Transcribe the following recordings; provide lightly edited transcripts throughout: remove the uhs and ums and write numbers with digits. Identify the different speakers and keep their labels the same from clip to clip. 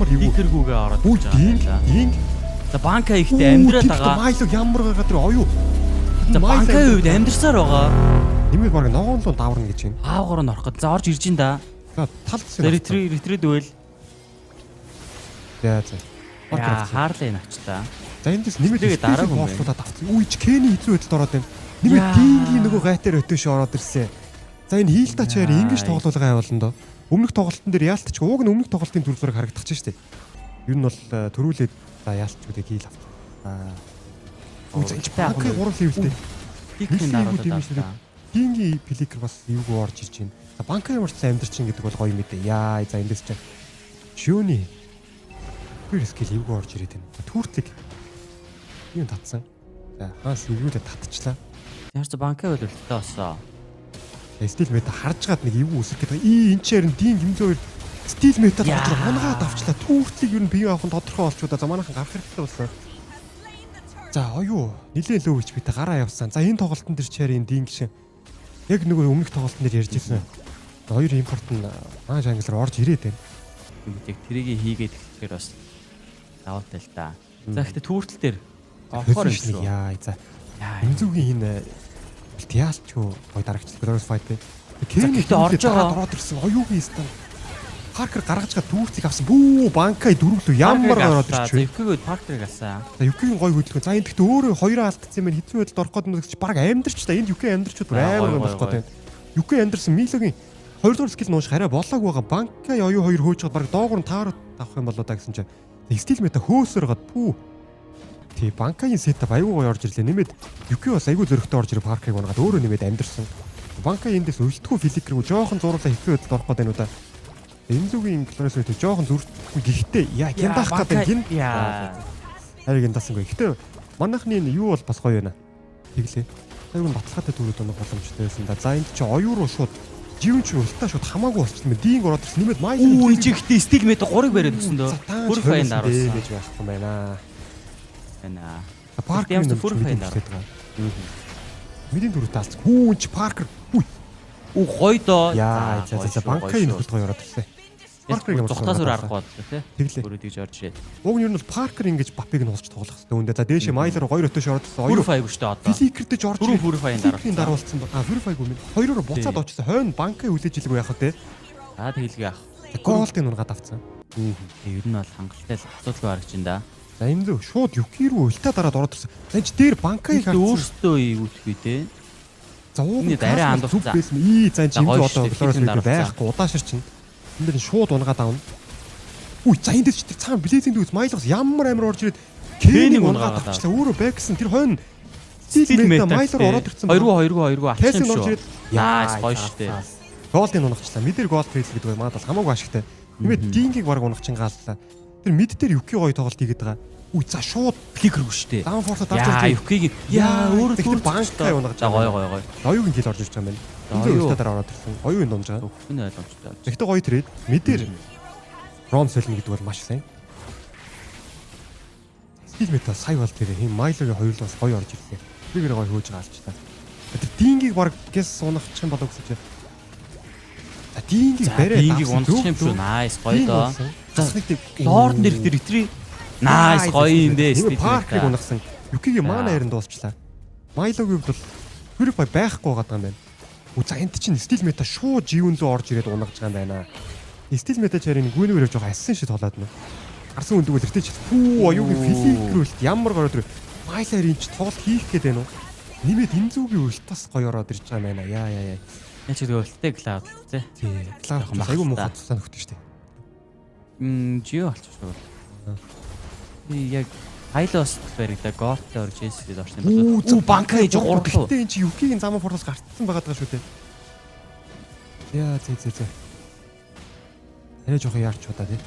Speaker 1: ямар юу
Speaker 2: Дикэргүүгээ ороод
Speaker 1: ирж байгаа юм.
Speaker 2: За банка ихтэй амьдраад байгаа.
Speaker 1: Майлог ямар байгаа тэр оюу.
Speaker 2: За банкын үед амьдрсаар байгаа.
Speaker 1: Нэмээд баг ногоонлоо даварна гэж юм.
Speaker 2: Аавгаар нь орох гэж. За орж ирж ин да.
Speaker 1: За талцсан.
Speaker 2: Ретрит үйл.
Speaker 1: За.
Speaker 2: Яа хаарлаа навчтаа.
Speaker 1: За эндээс нэмээд
Speaker 2: дараагүй
Speaker 1: боочлуулаад авчихсан. Үуч Кэни хэцүү байдалд ороод байна. Нэмээд Дингийн нөгөө гайтаар өтөөш ороод ирсэн. За энэ хийлта чаар ингэж тоглоулгаа явуулна доо. Өмнөх тоглолтын дээр яалтч ууг нь өмнөх тоглолтын төр зураг харагдах чинь шүү дээ. Ер нь бол төрүүлээд за яалтчуудыг хийл авт. Үуч банкын 3 левелтэй.
Speaker 2: Дикийн дараад байгаа.
Speaker 1: Дингийн пликер бас юуг орж ирж байна. За банкын ямар ч амьдэрчин гэдэг бол гоё мэдээ. Яа за эндээс чинь шөөний скил юуг орж ирээд байна. Түүртлэг юм татсан. За хаас юуг татчихлаа.
Speaker 2: Яаж банкаа бол өлтөө болсон.
Speaker 1: Стил мета харж гад нэг юу үсэх гэдэг. Энэ ч харин дин гимзөө стил мета дотроо хонгаад авчлаа. Түүртлэг юу бие авах нь тодорхой болчихоо. За манайхан гарах хэрэгтэй болсон. За оюу нилээн лөө гэж битэ гараа явсан. За энэ тоглолтын дээр чарийн дин гişэн яг нөгөө өмнөх тоглолтын дээр ярьж ирсэн. Хоёр импорт нь мааш англиар орж ирээд байна.
Speaker 2: Яг тэрийг хийгээд тэгэхээр бас даваатай л да. За гэхдээ түүртэл дээр
Speaker 1: орохоор юм. Яа за. Имзүүгийн энэ яалч юу гой дарагчлал Glorious Fight бэ.
Speaker 2: Гэхдээ орж байгаа
Speaker 1: ороод ирсэн. Оюугийн стан. Паркер гаргаж га дүүрцгийг авсан. Бүү банкай дөрвөлөө ямар ороод ирчихвэ.
Speaker 2: Юкиг паркерыг авсан.
Speaker 1: За юкигийн гой хөдөлгөөн. За энэ гэхдээ өөрөө хоёроо алдсан юм байна. Хэцүү байдалд орох гэдэг чинь баг амьдэрч та. Энд юкийн амьдэрчуд амар болох гэдэг. Юкийн амьдэрсэн Милогийн 2 дугаар скил нууш хараа болоог байгаа. Банкай оюу хоёр хөөж гад баг доогор нь таараад авах юм болоо да гэсэн чинь. Стил мета хөөсөр гад пүү. Тий банкагийн сетап аягүй гоё орж ирлээ. Нэмээд юки бас аягүй зөрөгтэй орж ирээ паркыг унгаад өөрөө нэмээд амьдэрсэн. Банкаа эндээс өлтгөө филикрүү жоохон зуруулаа хэцүү байдалд орох гэдэг нь удаа. Эмзүүгийн Glorious Fight жоохон зүрхтгүй гэхдээ яа гиндаах гэдэг гин. Харин гиндаасангүй. Гэхдээ манайхны юу бол бас гоё байна. Тэглээ. Аягүй баталгаатай төрөд унах боломжтой байсан да. За энд чи оюу руу шууд живч өлтөө шууд хамаагүй болчихсон юм. Динг ороод ирсэн. Нэмээд маяг
Speaker 2: энэ чихтэй стил мета 3-ыг бариад өгсөн дөө. Бүр файн даруулсан
Speaker 1: гэж байхгүй байна.
Speaker 2: Байна.
Speaker 1: Паркер бүр файн даруулсан. Мэдийн дөрөв таалц. Хүүч паркер.
Speaker 2: Уу гоё доо.
Speaker 1: Яа за банкын нөхөлт гоё ороод ирсэн. Паркер ямар
Speaker 2: зогтоос өөр аргагүй боллоо тий.
Speaker 1: Тэглээ.
Speaker 2: Өөрөө тэгж орж ирээд.
Speaker 1: Уг нь ер нь бол паркер ингэж бапыг нь уулж тоглох хэрэгтэй үндэ. За дээшээ майлаар хоёр өтөш ороод ирсэн.
Speaker 2: Хоёр файг шүү дээ одоо.
Speaker 1: Филикердэж орж
Speaker 2: ирсэн. Бүр файн
Speaker 1: даруулсан. Бүр файг юм. Хоёроор буцаад очсон. Хойно банкын хүлээж илгүй яах вэ?
Speaker 2: За тэгэлгүй яах.
Speaker 1: Голдын нургаад авцсан.
Speaker 2: Ер нь бол хангалттай л асуудалгүй харагч ин да.
Speaker 1: За энэ зөө шууд юки рүү өлтөө дараад ороод ирсэн. За энэ дээр банкыг
Speaker 2: өөртөө ийгүүтгүй те.
Speaker 1: За ууг
Speaker 2: нь арай хандуулсан.
Speaker 1: За энэ жимзүү одоо Glorious байхгүй удаашир чинь. Энд дээр шууд унгаад авна. Үгүй за энэ дээр ч тэр цаана Блэзинг дүүс Майлгас ямар амар орж ирээд Кэнийг унгаад авчлаа. Өөрөө бэксэн тэр хойно стил мета Майлор ороод ирсэн.
Speaker 2: 2-2
Speaker 1: Кэсин орж ирээд
Speaker 2: яа гоё штэ.
Speaker 1: Голдын унагчлаа. Мэдэр гол фейс гэдэг маань бол хамаагүй ашигтай. Нэмээд Дингийг баг унагчин гааллаа. Тэр мид дээр юки гоё тоглолт хийгээд байгаа. Үгүй за шууд
Speaker 2: фликергүй штэ.
Speaker 1: Даунфорсо давж
Speaker 2: яа юкиг яа өөрөө
Speaker 1: тэр банктай унагч.
Speaker 2: Гоё.
Speaker 1: Оюугийн хил орж ирж байгаа юм байна. Энд өлтөө дараа ороод ирсэн. Оюун дунж байгаа.
Speaker 2: Өгөхний ойлгомжтой.
Speaker 1: Гэхдээ гоё трейд. Мэдэр Ром солино гэдэг бол маш сайн. Стил мета сая бол тэр хэм Майлогийн хоёулаа бас гоё орж ирлээ. Тэрийг гоё хөөж байгаа алч та. Тэр Дингийг баг гэс унахчих юм болов гэсэн чинь. За Дингийг бариад
Speaker 2: Дингийг унах юм шүү. Найс гоё доо. Лордн дэр ретри. Найс гоё юм бэ стил мета.
Speaker 1: Паркыг унахсан. Юкигийн мана ярин дуусчлаа. Майлогийн бол хөрөг байхгүй байгаа юм байна. За энд чинь стил мета шууд живэн лөө орж ирээд унагж байгаа юм байна. Стил мета чарын гүнээр жоохон ассан шиг толоод нэ. Гарсан үндгүүл эртэж фүү оюугийн филикрүүлт ямар гоё тэр Майларын ч тоглолт хийх гээд байна уу? Нэмээд энэ зүгийн үлт бас гоё ороод ирж байгаа юм байна. Яа.
Speaker 2: Яа ч гэдэг үлттэй клауд тий.
Speaker 1: Клауд айгүй муухай санагддаг шүү дээ.
Speaker 2: Жио болчих шүү. Би яг Хайлос баригда голтой орж ирсэн гэж орсон юм бол банкаа хийж 3
Speaker 1: гэхдээ энэ чи юкигийн замаа фордоос гартсан байгаа даа шүү дээ. Яа зэ. Арай жоохон яарч удаа тий.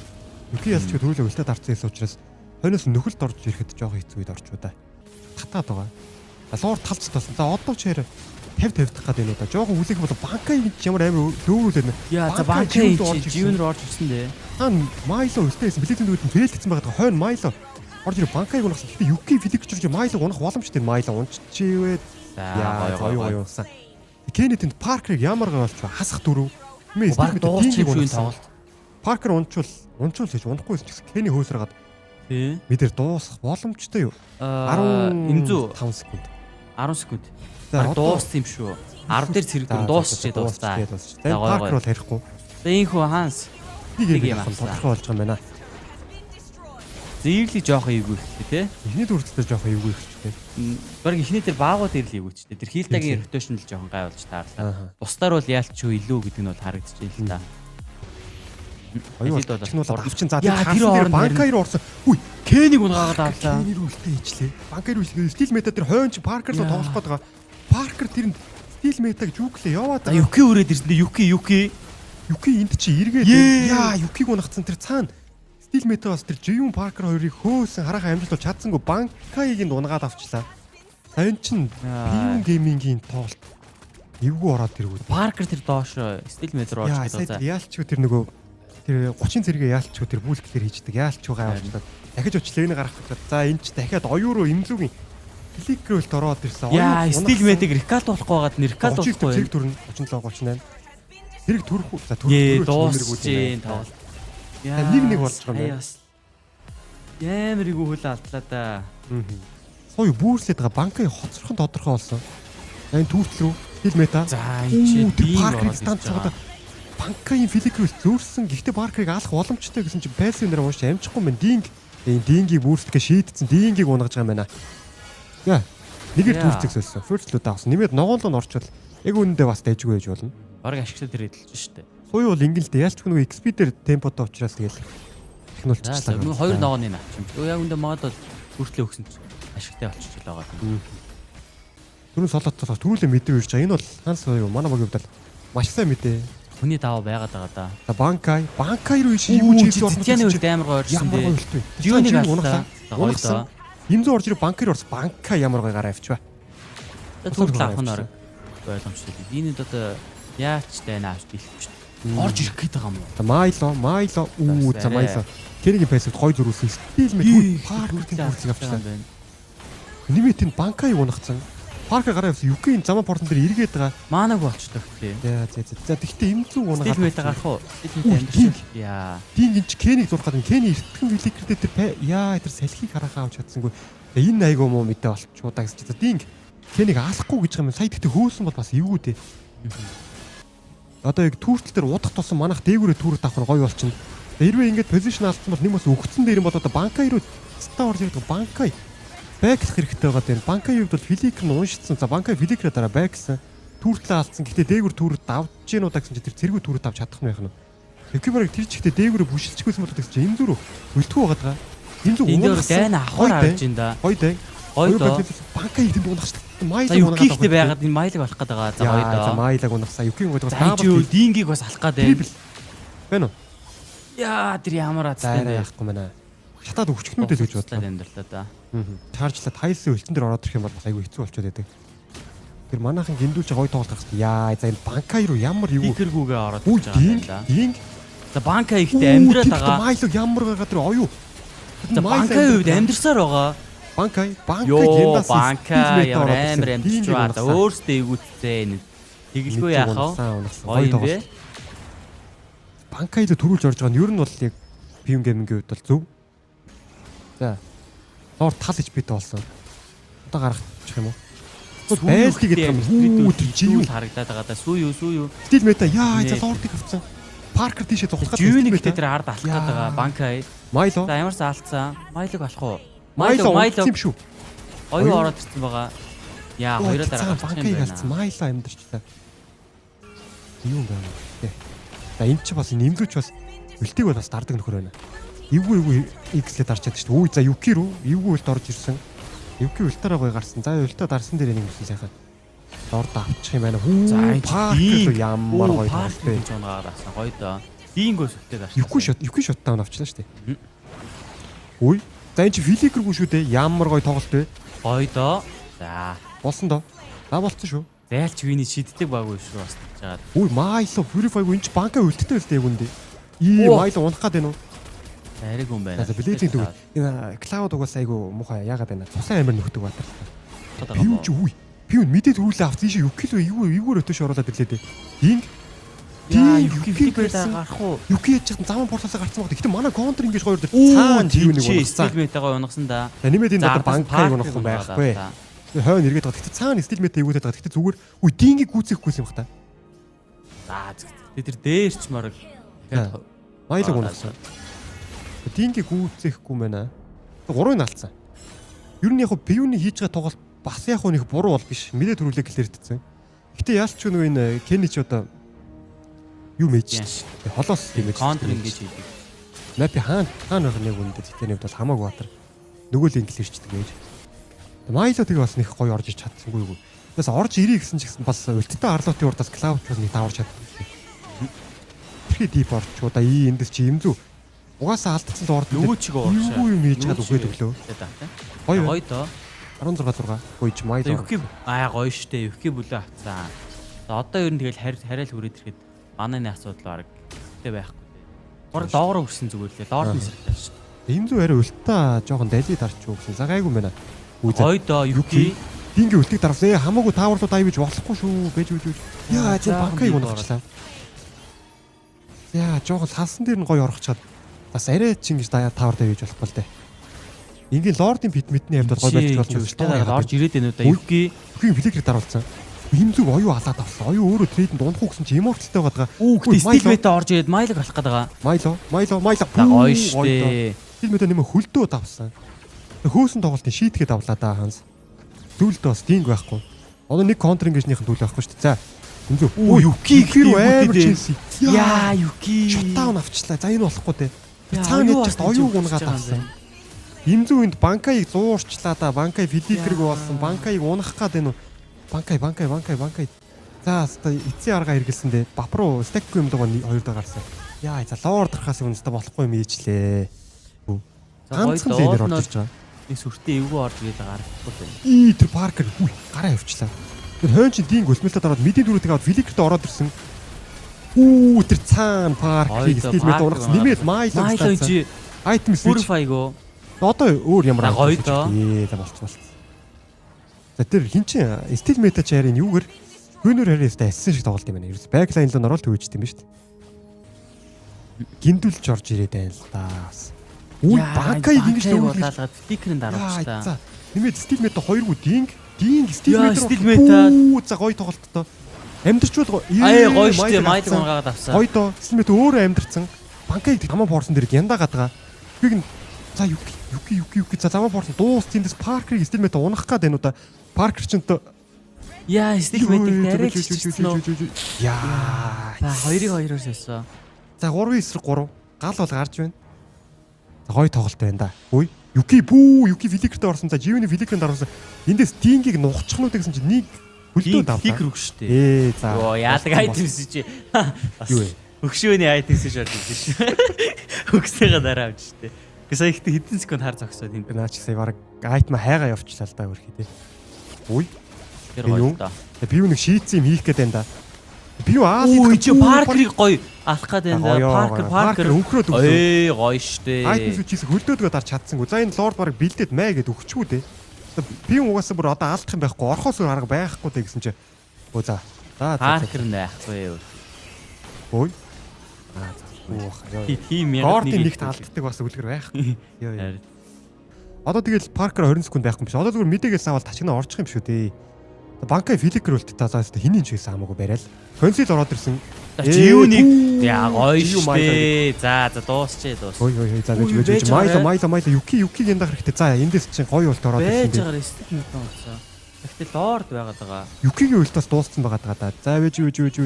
Speaker 1: Юки ялч төрүүлээ өлтөд арцсан гэсэн учраас хойноос нөхөлд орж ирэхэд жоохон хэцүү үед орч удаа. Татаад байгаа. Луур талц тасан. За одоо ч хэрэг 50 дахь гэдэг юм уу да. Жоохон хүлээх бол банкаа ямар амар дөөрүүлээд нэ.
Speaker 2: Яа за банкаа живэн рүү орж ирсэн дээ.
Speaker 1: Хаан Майло өлтөөсэн билетийн дүүдэнд фейлдсэн байгаа. Хойно Майло орж ирээ банкыг унахсан. Гэхдээ юки филикчурж Майло унах боломжтой Майло унччихвээ.
Speaker 2: За гоё.
Speaker 1: Кеннетэнд Паркерыг ямар гарч хасах дөрөв.
Speaker 2: Баг дуусчих юм шүү энэ тоглолт.
Speaker 1: Паркер унчвал гэж унахгүйсэн ч гэсэн Кэни хөөсрөөгаад
Speaker 2: Тий.
Speaker 1: мэдэр дуусах боломжтой юу?
Speaker 2: 15
Speaker 1: секунд.
Speaker 2: 10 секунд.
Speaker 1: За,
Speaker 2: Баг
Speaker 1: одоо-
Speaker 2: дууссан юм шүү. 10 дээр цэрэг дуусчээ дуустаа.
Speaker 1: Тэгээд Паркер бол ярихгүй.
Speaker 2: За ийхүү Ханс
Speaker 1: Нэг
Speaker 2: юм
Speaker 1: юм
Speaker 2: авсан.
Speaker 1: тодорхой болж байгаа юм байна.
Speaker 2: зэглий жоох эвгүй ихтэй тий.
Speaker 1: Эхний дүрцтэй жоох эвгүй ихтэй.
Speaker 2: Бараг ихний тэр баагууд ирэл эвгүйчтэй. Тэр хилтагийн ротейшн л жоохон гай болж таарлаа. Бусдаар бол яалтч илүү гэдэг нь бол харагдчихжээ л та.
Speaker 1: Оюу
Speaker 2: Хэлээд бол
Speaker 1: бол авчин за
Speaker 2: Яа,
Speaker 1: тэр
Speaker 2: тэр
Speaker 1: хаан дээр
Speaker 2: орон
Speaker 1: банкайр орсон. Үгүй
Speaker 2: Кэнийг унгаагаад авлаа.
Speaker 1: Кэний рүүлтэй ижлээ. Банкайр үл стил мета тэр хойно чи Паркер руу
Speaker 2: Яа.
Speaker 1: тоглох гээд байгаа. Паркер тэрэнд стил метаг жүүглээ яваад
Speaker 2: За Юки өрөөд ирсэндээ Юки
Speaker 1: Юки энд чи эргээд
Speaker 2: Ээ.
Speaker 1: яа Юкиг унагцсан тэр цаана стил метагаас тэр Живүүн Паркер хоёрыг хөөсөн хараахан амжилт бол чадсангүй банкайг энд унгаад авчлаа. За энэ чин Живүүн геймингийн тоглолт эвгүй ороод иргүү.
Speaker 2: Паркер тэр доош стил метр орж
Speaker 1: Яа
Speaker 2: байгаа.
Speaker 1: сая яалчгүй тэр нөгөө тэр 30 зэрэгээ яалчгүй тэр бүлтгээр хийждэг яалчгүй гайвчлаа. Дахиж оч лэний гарах гэж. За энэ ч дахиад оюуруу имзүүгийн кликрэлт ороод ирсэн.
Speaker 2: Яа, стил метиг рекалт болохгүй байгаад рекалт болохгүй.
Speaker 1: Зэрэг төрн 37 38. Зэрэг төрөх үү? За
Speaker 2: Ээ,
Speaker 1: төрөх
Speaker 2: дуусчихээн тоглолт. Яа,
Speaker 1: нэг болж байгаа юм байна.
Speaker 2: Ямар игүү хөл алдлаа да.
Speaker 1: Сая бүүрслээд байгаа банкын хоцорхон тодорхой болсон. За энэ түүхтэл рүү стил мета.
Speaker 2: За энэ чи
Speaker 1: Паркер станц цогод банкын филикрүүл зөөрсөн. Гэхдээ Паркерыг алах боломжтой гэсэн чинь Пэлсийн нэр уншиж амжихгүй юм. Динг дингийг бүүрслэхээ шийдсэн. Дингийг унгаж байгаа юм байна. Яа. Нэгээр түүхцэг сөлсөн. First load авсан. Нэмээд ногоолоо нь орчвол яг үнэндээ бас дэжгүй байж болно.
Speaker 2: Бараг ашигтай тэр эдэлж штэ.
Speaker 1: Сую бол ингэлдэ яалч нөгөө XP дээр темпото уучраас тэгэл технологичлаа.
Speaker 2: За хоёр ногооны авчим. Яг үндэ мод бол хүртлээ өгсөн чинь ашигтай болчихж байгаа юм.
Speaker 1: Түрүүн солоцолоо түрүүлээ мэдээ үрж байгаа. Энэ бол Ханс юу манай богийн хувьд маш сайн мэдээ.
Speaker 2: Хүний даваа байгаад байгаа да.
Speaker 1: За банкай руу иш юу ч хийж
Speaker 2: Титяны үед амар гойрсон дээ. Юуныг аллаа.
Speaker 1: Унагсан. Имзүү орж ирээ банкай орсон. Банкай ямар гой гараа авчваа.
Speaker 2: Түр авах нь орой ойлгомжтой. Энэ одоо яач тайна авч дийлэх шүү дээ. Орж ирэх гээд байгаа юм уу?
Speaker 1: За Майло за Майло. Кэригийн пэсэд гой зөрүүлсэн. Стил мэт Паркер бүрцэг авчихсан байна. Нэмээд энэ банкай унагцсан. Паркер гараа явсан. Юкийн замаа портон дээр эргээд байгаа.
Speaker 2: Маанаг болчихдог тий.
Speaker 1: За тэгтээ имзүү унагцсан.
Speaker 2: Стил мэт гарах уу? Стил мэт амьдч. Яа.
Speaker 1: Динг энэ Кэнийг зурхаад Кэни эртгэн биликрдээ тэр яа тэр салхийг харахаа авч чадсангүй. Энэ айгуу муу мэдээ болчихудаа гэж. За Динг Кэнийг алахгүй гэж байгаа юм. Сая тэгтээ хөөсөн бол бас эвгүй дээ. Одоо яг түүртэл дээр удах тусам манах дээгүүрээ түүрт авах нь гоё болчихно. Хэрвээ ингэж позишн алдсан бол нэг бас өгцөн дээр юм бол одоо банкай руу стаа орж ирдэг банкай бэклэх хэрэгтэй байгаа дээр банкай хувьд бол филикр нь уншицсан. За банкай филикрээ дараа бэксэн түүртлээ алдсан. Гэхдээ дээгүүр түүрт авч гин удаа гэсэн чинь тэр цэргүү түүрт авч чадах нь байх нь. Экибарыг тэр чигтээ дээгүүрээ бүшилчихгүйсэн бол гэсэн чинь энэ зүрх үлдэх байгаа даа. Энэ зүрх
Speaker 2: энэ дайна авахар авж ин да.
Speaker 1: Гоё дээ.
Speaker 2: Гоё доо.
Speaker 1: Банкай тэнд унахч.
Speaker 2: За Юкихтэй байгаад энэ Майлыг болох гээд байгаа. За гоё доо.
Speaker 1: За Майлаг унахсаа Юкийн гойд
Speaker 2: даабал дингийг бас алах гээд
Speaker 1: байна уу?
Speaker 2: Яа тэр ямар азтай
Speaker 1: байна яахгүй мэнэ. Шатаад өгчгнүүдээ л гэж бодлоо.
Speaker 2: Амьдралаа да.
Speaker 1: Чаржлаад хайлсын өлтөн дээр ороод ирэх юм бол бас айгүй хэцүү болчиход байдаг. Тэр манайхан гиндүүлж гоё тоглох хэрэгтэй. Яа за энэ банкай руу ямар юу
Speaker 2: фикергүүгээ ороод ирж байгаа юм да.
Speaker 1: Динг.
Speaker 2: За банкай ихтэй амьдраад байгаа.
Speaker 1: Майлог ямар байгаа тэр оюу.
Speaker 2: За банкай үед амьдрсаар байгаа.
Speaker 1: Банкай
Speaker 2: гиндаас банкай ямар амар амьдч байгаа. Өөрсдөө эвгүүцээ энэ. Тэглгүй яах вэ? Гоё юм бэ?
Speaker 1: Банкай л төрүүлж орж байгаа нь ер нь бол яг PM геймингийн хувьд бол зөв. За. Доор тал HP-тэй болсон. Одоо гаргачих юм уу? Байлтыг гэдэг юм.
Speaker 2: Живүүл харагдаад байгаа да. Сүү юу.
Speaker 1: Стил мета яа за лордыг авцсан. Паркер тийшээ зогсоход
Speaker 2: Живүүний гэдэг тэр ард алах гээд байгаа. Банкай.
Speaker 1: Майло.
Speaker 2: За ямарсаа алдсан. Майлог болох уу?
Speaker 1: Майло юм шүү.
Speaker 2: Оюу ороод ирсэн байгаа. Яа, хоёроо дараа гарчих юм байна.
Speaker 1: Майло амьдэрчлээ. Юу юм бэ? За энэ ч бас нэмлүүч бас үлтийг бол бас дардаг нөхөр байна. Эвгүй X-лээ дарч чадчих шүү. Үгүй за Юки руу эвгүй үлт орж ирсэн. Юки үлтээрээ гоё гарсан. За үлтээ дарсан дээр нэг юмсэн сайхан. Дорд авчих юм байна.
Speaker 2: За
Speaker 1: Паркер ямар гоё тоглолтой
Speaker 2: гэж унаагаар асан. Гоё доо. Дингөөс үлтээ дарсан.
Speaker 1: Юки шотаа авчлаа шүү дээ. Үгүй. За энэ чи филикргүй шүү дээ. Ямар гоё тоглолт вэ?
Speaker 2: Гоё доо. За
Speaker 1: болсон доо. За болсон шүү.
Speaker 2: Зайлч виний шиддэг баггүй шүү бас гэж байгаа.
Speaker 1: Үгүй Майло Purify-гүй энэ ч банкаа үлддэг л дээ үгэндээ. Майло унах гад байна уу?
Speaker 2: Ариг юм байна.
Speaker 1: За Блэдийн дүү. Энэ Cloud угаас айгу муухай яагаад байна? Цусан амир нөхдөг баатар. Пиу ч үгүй. Пиу мэдээ төрүүлээ авц ийш юкил эвгүй өтөш оруулаад ирлээ дээ. Динг
Speaker 2: Яа,
Speaker 1: Юки
Speaker 2: юки
Speaker 1: барьсан.
Speaker 2: гарах уу?
Speaker 1: Юки яж чад заман порталаас гарцсан баг. Гэтэ манай контр ингэж хоёр дээр
Speaker 2: Цаана
Speaker 1: тийм нэг
Speaker 2: чи
Speaker 1: унагцсан.
Speaker 2: стил метагаа унагсан да.
Speaker 1: Анимед энэ
Speaker 2: За,
Speaker 1: одоо банкай унах юм байхгүй. Хойно эргээд байгаа. Гэтэ цаана стил мета ивүүтэй байгаа. Гэтэ зүгээр үе дингийг гүйцэхгүйсэн юм бах та.
Speaker 2: За тэр дээрч мараг.
Speaker 1: Маялаг унагсан. Дингийг гүйцэхгүй мэнэ. 3-ыг алдсан. Ер нь яг пивны хийж байгаа тоглолт бас яг нэг буруу бол биш. Мэдээ төрүүлээ гэлэрдсэн. Гэтэ яалч ч нөгөө энэ Кенни ч одоо юу мэж холоос юм гэж
Speaker 2: контр ингэж хийдэг.
Speaker 1: Мапи хаана байх нэг үнэндээ зэтэний хувьд бол хамаагүй батар. Нөгөө л инглиш ирчдэг гэж. Майло тэгээ бас нэг гоё орж иж чадсангүй юу. Тэгээс орж ирээ гэсэн ч гэсэн бас өлттэй арлотын урдаас клауд нэг даварч чадсан. Тэрхий дип орч удаа эндээс чи юм зү. Угаасаа алдсан л орд
Speaker 2: Нөгөө чиг оршаа.
Speaker 1: юу юм хийж чад үгээд өглөө.
Speaker 2: Гоё доо.
Speaker 1: 16 гойч майло.
Speaker 2: Юки гоё штэ. Юки бүлээ авцсан. За одоо ер нь тэгэл харайл хүрээд ирэхэд манайны асуудал баг гэдэг байхгүй. Гор доогоор өрсөн зүгээр лээ. Доор нь сэртэй шүү.
Speaker 1: Ийм зү арай өлтөө жоохон далий дарч юу гэсэн. За гайгүй мэнэ.
Speaker 2: Гоё доо Юки.
Speaker 1: Дингийн өлтгийг дарсан. Хамаагүй тааварлуу дайвж болохгүй шүү. Бэж үгүй. Яа чи банкай унагчлаа. Яа жоохон салсан дээр нь гоё орохчаад бас арай чи ингэж таавар давж болохгүй л дээ. Ингийн лордын питмитний хувьд бол гоё байж болно шүү дээ.
Speaker 2: Орж ирээд байна уу да Юки.
Speaker 1: Юкийг фликер даруулсан. Ийм зүг оюу алаад авсан. Оюу өөрөө трейдэнд унахгүй гэсэн чи имморталтай байгаа.
Speaker 2: Гэхдээ стил мета орж ирээд майлаг алах гээд байгаа.
Speaker 1: Майло.
Speaker 2: Гоё штэ.
Speaker 1: Стил мета нэмэ хөлдөө давсан. Хөөсөн тоглолтын шийтгэхэд авлаа да ханс. Зүйлд бас динг байхгүй. Одоо нэг контр ингижнийхэн зүйл байхгүй шүү дээ. За. Энэ зүг. Юки рүү амар чийсэн.
Speaker 2: Яа Юки.
Speaker 1: Шотдаун авчлаа. За энэ болохгүй дээ. Цаана яж чад оюу унгаад авсан. Им зүг энд банкаийг зуурчлаа да. Банкай филикрэг болсон. Банкаийг унах гад энэ Банкай. За хэвээ эцсийн арга хэрэгэлсэн дээ. Бап руу стекгүй юм даа хоёр даа гарсан. Яа за лоор дарахаас үнэстэй болохгүй юм ээжлээ. Ганцхан зээнээр орж ирж байгаа.
Speaker 2: Нэг сүртэй эвгүй орж ирээд гарахгүй байна.
Speaker 1: Тэр паркер гараа явчлаа. Тэр хойн чи динг өлмөлтөд ороод мэдийн дөрүүдийг аваад филикерт ороод ирсэн. Тэр цаан паркийг стил мэт ургасан. Нэмээд майло
Speaker 2: чи
Speaker 1: айтем switch.
Speaker 2: Purify-го.
Speaker 1: Одоо өөр ямар
Speaker 2: гоё доо.
Speaker 1: За болчихсон. За тэр хин чин стил мета ч харин юугэр хөнөр харьяастай ассан шиг тоглолт юм байна. Ерөөс бэклайн л оролт хөөжд юм ба шүү дээ. Гиндүүлж орж ирээд байна л да. Банкай ингэж
Speaker 2: дуулаад стикерийн дараалж та.
Speaker 1: Нэмээд стил мета 2 динг стил
Speaker 2: мета.
Speaker 1: За гоё тоглолттой. Амьдэрчвал
Speaker 2: гоё штэ майлг унгаад авсан.
Speaker 1: Гоё доо. Стил мета өөрөө амьдэрсэн. Банкай хамаа порсон дээр янда гадгаа. Юуг за юки за замаа порсон дуус тэндээс паркерыг стил мета унах гээд байна уу да. Паркер ч энэ
Speaker 2: яа стил метик арай ч чичсэн үү.
Speaker 1: Яа.
Speaker 2: За 2-2-оор сэлсэн.
Speaker 1: За 3-9-3 гал бол гарч байна. За гоё тоглолт байна да. Үй юки филикерт орсон. За живны филикерт орсон. Эндээс дингийг нухчихнууд гэсэн чинь нэг хөлдөө давлаа.
Speaker 2: Филикер үг штэ.
Speaker 1: За.
Speaker 2: Оо яадаг айтемс чи.
Speaker 1: Юу вэ?
Speaker 2: Өгшөөний айтемс шууд биш. Өгсөөгөө дараа авч штэ. Гэсэн ихтэй хэдэн секунд хар зогсоод энэ.
Speaker 1: Наач сая баг айтма хайгаа явуулчлаа л да хөрхий тий. Үй
Speaker 2: тэр гоё да.
Speaker 1: Би юу нэг шийдсэн юм хийх гээд байна да. Би юу
Speaker 2: чи паркерыг гоё алах гээд байна. Паркер
Speaker 1: өнхрөөд өглөө.
Speaker 2: Гоё штэ.
Speaker 1: Айтмс үчээс хөлдөөдгөө дарч чадсангүй. За энэ лорд баг бэлдээд мэ гэд өгчгүй дээ. Би угаасаа бүр одоо алдах юм байхгүй. Орхоос өөр арга байхгүй дээ гэсэн чи. Өө за.
Speaker 2: Паркер байхгүй юу.
Speaker 1: Ой.
Speaker 2: Тийм яг
Speaker 1: Гордын нэгт алддаг бас үлгэр байхгүй. Йоо. Одоо тэгэл паркер 20 секунд байхгүй юм биш. Одоо зүгээр мэдээгээл саавал тачгнаа орчих юм шүү дээ. Банкай филикер үлдээ та заастаа хинийн чигээс хамаагүй барайл. Консил ороод ирсэн.
Speaker 2: Юуник яа гоё штэ. За дуусчээ.
Speaker 1: Ой за гэж майло юкиг энд дах хэрэгтэй. За эндээс чинь гоё болт ороод
Speaker 2: байж
Speaker 1: ирсэн.
Speaker 2: байгаа стик мэтэн болсон. Гэхдээ лорд байгаад байгаа.
Speaker 1: Юкигийн үлдээс дууссан байгаа даа. За вэж.
Speaker 2: Юкиг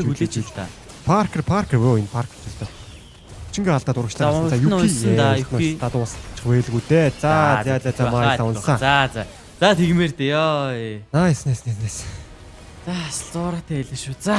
Speaker 2: үлдээж ил та.
Speaker 1: Паркер энэ паркер гэсэн. Чингээ алдаад урагшлаа. За юки дуусчих вэлгүй дээ. За майло унсан.
Speaker 2: За тэгмээр дээ ёо.
Speaker 1: Найс.
Speaker 2: За зуураатай хэлээ шүү. За